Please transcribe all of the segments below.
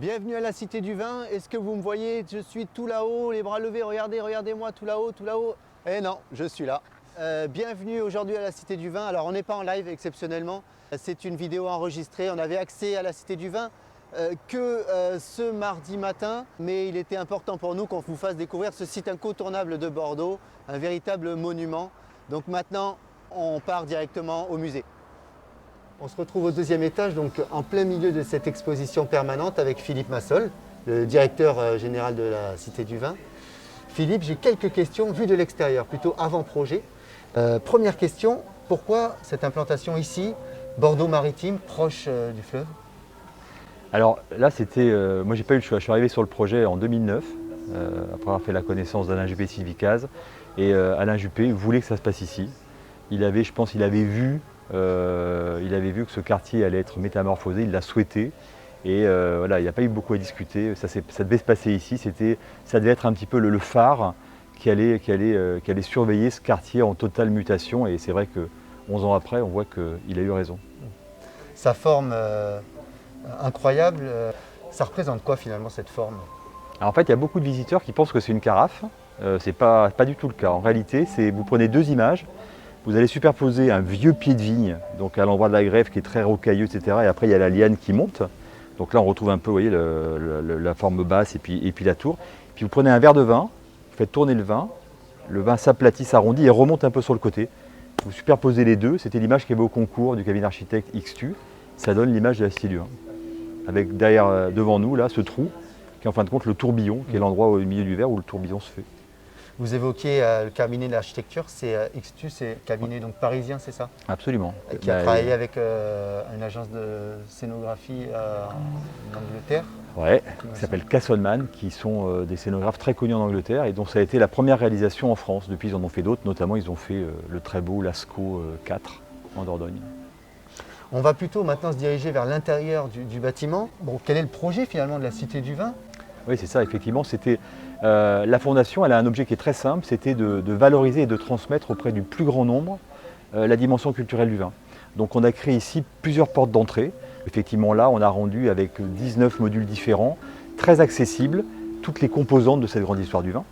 Bienvenue à la Cité du Vin. Est-ce que vous me voyez? Je suis tout là-haut, les bras levés. Regardez, regardez-moi, tout là-haut, tout là-haut. Eh non, je suis là. Bienvenue aujourd'hui à la Cité du Vin. Alors on n'est pas en live exceptionnellement. C'est une vidéo enregistrée. On avait accès à la Cité du Vin que ce mardi matin. Mais il était important pour nous qu'on vous fasse découvrir ce site incontournable de Bordeaux. Un véritable monument. Donc maintenant, on part directement au musée. On se retrouve au deuxième étage, donc en plein milieu de cette exposition permanente avec Philippe Massol, le directeur général de la Cité du Vin. Philippe, j'ai quelques questions vues de l'extérieur, plutôt avant-projet. Première question, pourquoi cette implantation ici, Bordeaux-Maritime, proche du fleuve? Alors là, c'était, moi j'ai pas eu le choix, je suis arrivé sur le projet en 2009, après avoir fait la connaissance d'Alain Juppé Civicaz, et Alain Juppé voulait que ça se passe ici. Je pense qu'il avait vu que ce quartier allait être métamorphosé, il l'a souhaité, et voilà, il n'y a pas eu beaucoup à discuter, ça devait se passer ici, ça devait être un petit peu le phare qui allait surveiller ce quartier en totale mutation, et c'est vrai que 11 ans après, on voit qu'il a eu raison. Sa forme incroyable, ça représente quoi finalement cette forme? Alors en fait, il y a beaucoup de visiteurs qui pensent que c'est une carafe, c'est pas du tout le cas. En réalité, vous prenez deux images. Vous allez superposer un vieux pied de vigne, donc à l'endroit de la grève qui est très rocailleux, etc. Et après, il y a la liane qui monte. Donc là, on retrouve un peu, vous voyez, la forme basse et puis la tour. Puis vous prenez un verre de vin, vous faites tourner le vin s'aplatit, s'arrondit et remonte un peu sur le côté. Vous superposez les deux. C'était l'image qu'il y avait au concours du cabinet d'architecte XTU. Ça donne l'image de la Cité du Vin. Avec derrière, devant nous, là, ce trou, qui est en fin de compte le tourbillon, qui est l'endroit au milieu du verre où le tourbillon se fait. Vous évoquiez le cabinet d'architecture, c'est XTU, c'est cabinet donc parisien, c'est ça? Absolument. Qui a travaillé avec une agence de scénographie en Angleterre. Ouais, qui s'appelle Casselman, qui sont des scénographes très connus en Angleterre et dont ça a été la première réalisation en France. Depuis, ils en ont fait d'autres, notamment ils ont fait le très beau Lascaux 4 en Dordogne. On va plutôt maintenant se diriger vers l'intérieur du bâtiment. Bon, quel est le projet finalement de la Cité du Vin? Oui, c'est ça, effectivement. La fondation, elle a un objet qui est très simple, c'était de valoriser et de transmettre auprès du plus grand nombre la dimension culturelle du vin. Donc on a créé ici plusieurs portes d'entrée. Effectivement là, on a rendu avec 19 modules différents, très accessibles, toutes les composantes de cette grande histoire du vin.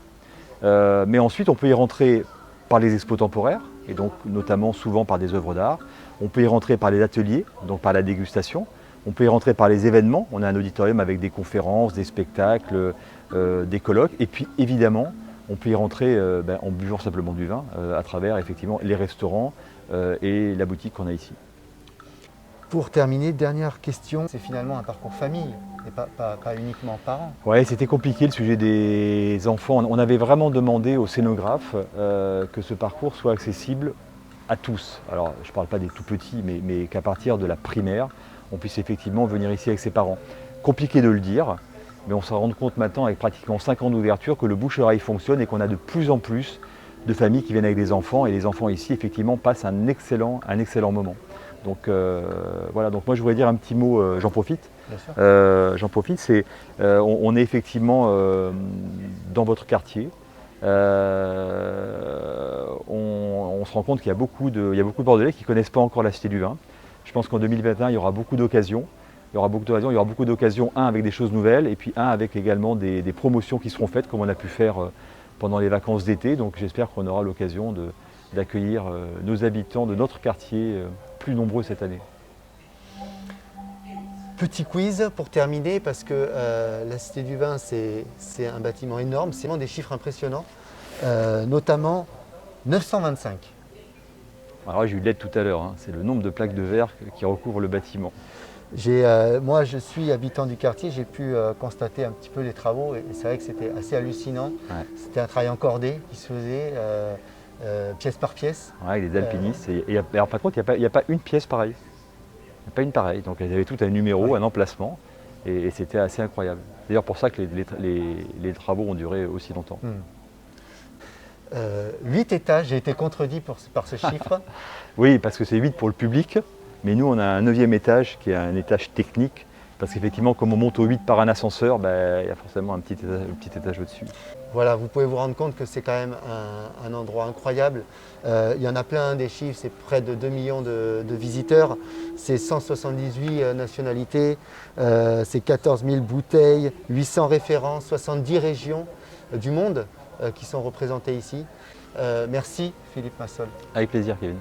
Mais ensuite, on peut y rentrer par les expos temporaires, et donc notamment souvent par des œuvres d'art. On peut y rentrer par les ateliers, donc par la dégustation. On peut y rentrer par les événements. On a un auditorium avec des conférences, des spectacles, des colloques. Et puis évidemment, on peut y rentrer en buvant simplement du vin à travers effectivement les restaurants et la boutique qu'on a ici. Pour terminer, dernière question, c'est finalement un parcours famille et pas uniquement parents. Oui, c'était compliqué le sujet des enfants. On avait vraiment demandé aux scénographes que ce parcours soit accessible à tous. Alors je ne parle pas des tout petits, mais qu'à partir de la primaire, on puisse effectivement venir ici avec ses parents. Compliqué de le dire, mais on se rend compte maintenant avec pratiquement 5 ans d'ouverture que le bouche-oreille fonctionne et qu'on a de plus en plus de familles qui viennent avec des enfants et les enfants ici effectivement passent un excellent moment. Donc voilà, donc moi je voudrais dire un petit mot, j'en profite. On est effectivement dans votre quartier. On se rend compte qu'il y a beaucoup de Bordelais qui ne connaissent pas encore la Cité du Vin. Je pense qu'en 2021, il y aura beaucoup d'occasions. Il y aura beaucoup d'occasions, un avec des choses nouvelles et puis un avec également des promotions qui seront faites comme on a pu faire pendant les vacances d'été. Donc j'espère qu'on aura l'occasion d'accueillir nos habitants de notre quartier plus nombreux cette année. Petit quiz pour terminer, parce que la Cité du Vin, c'est un bâtiment énorme, c'est vraiment des chiffres impressionnants, notamment 925. Alors j'ai eu de l'aide tout à l'heure, hein. C'est le nombre de plaques de verre qui recouvrent le bâtiment. Moi, je suis habitant du quartier, j'ai pu constater un petit peu les travaux et c'est vrai que c'était assez hallucinant. Ouais. C'était un travail en cordée qui se faisait pièce par pièce. Ouais, avec des alpinistes. Alors par contre, il n'y a pas une pièce pareille. Il n'y a pas une pareille. Donc elles avaient tout un numéro, ouais. Un emplacement et c'était assez incroyable. C'est d'ailleurs pour ça que les travaux ont duré aussi longtemps. 8 étages, j'ai été contredit par ce chiffre. Oui, parce que c'est 8 pour le public. Mais nous, on a un 9e étage qui est un étage technique Parce qu'effectivement, comme on monte au 8 par un ascenseur, il y a forcément un petit étage au-dessus. Voilà, vous pouvez vous rendre compte que c'est quand même un endroit incroyable. Il y en a plein des chiffres, c'est près de 2 millions de visiteurs, c'est 178 nationalités, c'est 14 000 bouteilles, 800 références, 70 régions du monde qui sont représentées ici. Merci Philippe Massol. Avec plaisir, Kevin.